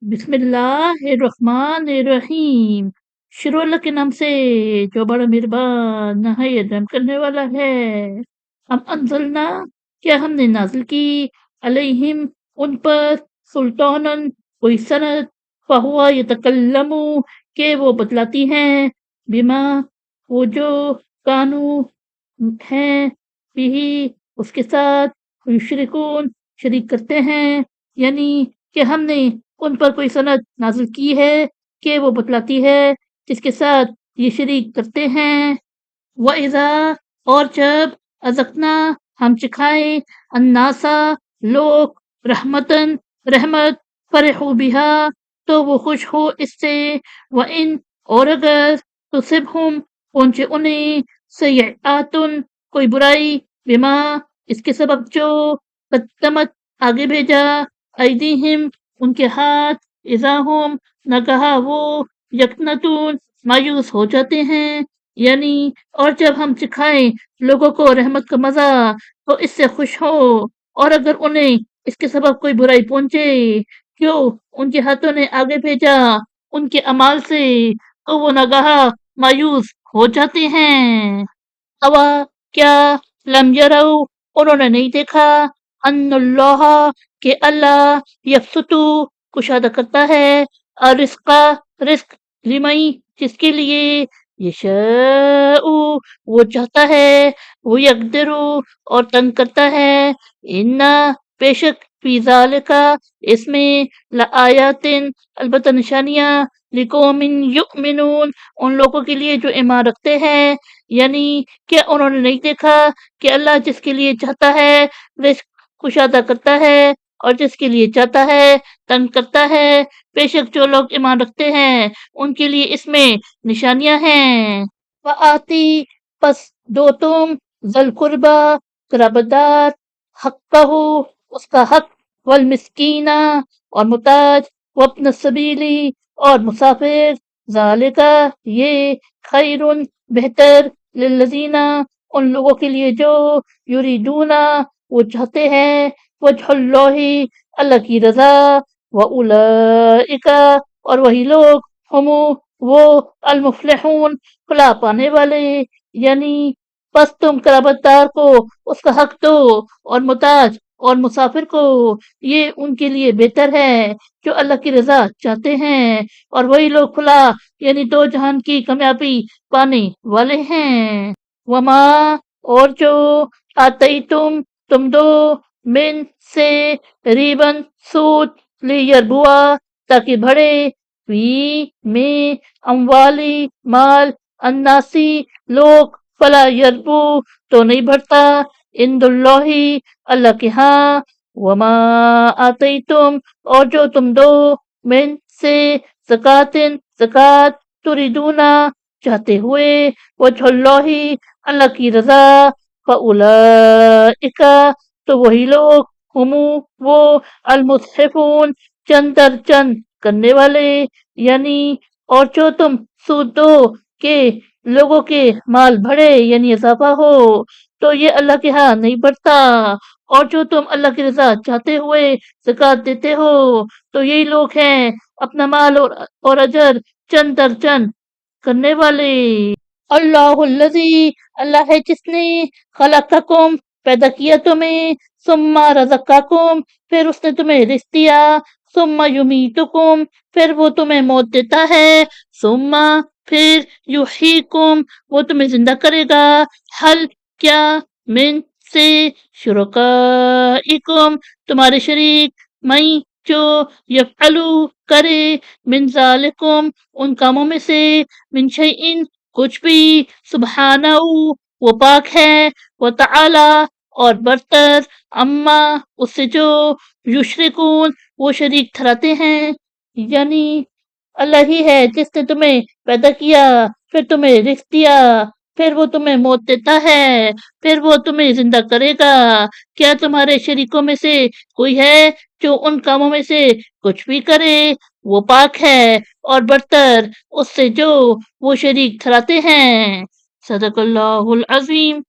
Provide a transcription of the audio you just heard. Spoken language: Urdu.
بسم اللہ الرحمن الرحیم۔ شروع اللہ کے نام سے جو بڑا مہربان نہایت رحم کرنے والا ہے۔ ہم انزلنا، کیا ہم نے نازل کی، علیہم ان پر، سلطانن کوئی سند، فہوا یتکلم کہ وہ بتلاتی ہیں، بما وہ جو کانو ہیں، بھی اس کے ساتھ، یشرکون شریک کرتے ہیں، یعنی کہ ہم نے ان پر کوئی سند نازل کی ہے کہ وہ بتلاتی ہے جس کے ساتھ یہ شریک کرتے ہیں۔ وَإِذَا اور جب اذقنا ہم چکھائیں الناسا لوگ رحمتن رحمت فرحوا بہا تو وہ خوش ہو اس سے، وَإِن اور اگر تصبہم پہنچے انہیں سیئاتن کوئی برائی، بما اس کے سبب جو قدمت آگے بھیجا، ایدیہم ان کے ہاتھ، اذا ہم نہ کہا وہ یقنتون مایوس ہو جاتے ہیں، یعنی اور جب ہم چکھائیں لوگوں کو رحمت کا مزہ تو اس سے خوش ہو، اور اگر انہیں اس کے سبب کوئی برائی پہنچے، کیوں ان کے ہاتھوں نے آگے بھیجا ان کے اعمال سے، تو وہ ناگہاں مایوس ہو جاتے ہیں۔ اوا کیا لم یرو انہوں نے نہیں دیکھا، ان اللہ کہ اللہ یبسطو کشادہ کرتا ہے، الرزق رزق لمن جس کے لیے، یشاء وہ چاہتا ہے، وہ یقدر اور تنگ کرتا ہے، انا بے شک فی ذالک اس میں لآیات البتہ نشانیاں، لقوم یؤمنون ان لوگوں کے لیے جو ایمان رکھتے ہیں، یعنی کہ انہوں نے نہیں دیکھا کہ اللہ جس کے لیے چاہتا ہے رزق کشادہ کرتا ہے اور جس کے لیے چاہتا ہے تنگ کرتا ہے، بے شک جو لوگ ایمان رکھتے ہیں ان کے لیے اس میں نشانیاں ہیں۔ وآتی پس دو تم ذل قربا قرابتدار، حقہ اس کا حق، والمسکینہ اور محتاج، وابن السبیلی اور مسافر، ذالکہ یہ، خیر بہتر، للذین ان لوگوں کے لیے جو یریدون وہ چاہتے ہیں، وجہ اللہ اللہ کی رضا، واولئک اور وہی لوگ، ہم وہ، المفلحون فلاح پانے والے، یعنی پس تم قرابت دار کو اس کا حق دو اور محتاج اور مسافر کو، یہ ان کے لیے بہتر ہے جو اللہ کی رضا چاہتے ہیں، اور وہی لوگ فلاح یعنی دو جہان کی کامیابی پانے والے ہیں۔ وما اور جو تم دو من سے ریبن سود لیربوا تاکہ بڑھے، فی میں اموالی مال، الناسی لوگ، فلا یربو تو نہیں بڑھتا، عند اللہ اللہ کے ہاں، وما آتیتم اور جو تم دو من سے زکاتن زکات، تریدونا چاہتے ہوئے، وجہ اللہ اللہ کی رضا، فاولئک تو وہی لوگ، ہم وہ، المضعفون چند در چند کرنے والے، یعنی اور جو تم سود دو کہ لوگوں کے مال بڑھے یعنی اضافہ ہو تو یہ اللہ کے ہاں نہیں بڑھتا، اور جو تم اللہ کی رضا چاہتے ہوئے زکات دیتے ہو تو یہی لوگ ہیں اپنا مال اور اجر چند در چند کرنے والے۔ اللہ الذی اللہ ہے جس نے خلقکم پیدا کیا تمہیں، ثم رزقکم پھر اس نے تمہیں رزق دیا، ثم یمیتکم پھر وہ تمہیں موت دیتا ہے، ثم پھر یحییکم وہ تمہیں زندہ کرے گا، حل کیا، من سے، شرکائکم تمہارے شریک، میں جو، یفعلو کرے، من ذالکم ان کاموں میں سے، من شیئن کچھ بھی، سبحانہ وہ پاک ہے، وتعالی اور برتر، اما اس سے جو، یشرکون وہ شریک ٹھہراتے ہیں، یعنی اللہ ہی ہے جس نے تمہیں پیدا کیا، پھر تمہیں رزق دیا، پھر وہ تمہیں موت دیتا ہے، پھر وہ تمہیں زندہ کرے گا، کیا تمہارے شریکوں میں سے کوئی ہے جو ان کاموں میں سے کچھ بھی کرے، وہ پاک ہے اور برتر اس سے جو وہ شریک ٹھہراتے ہیں۔ صدق اللہ العظیم۔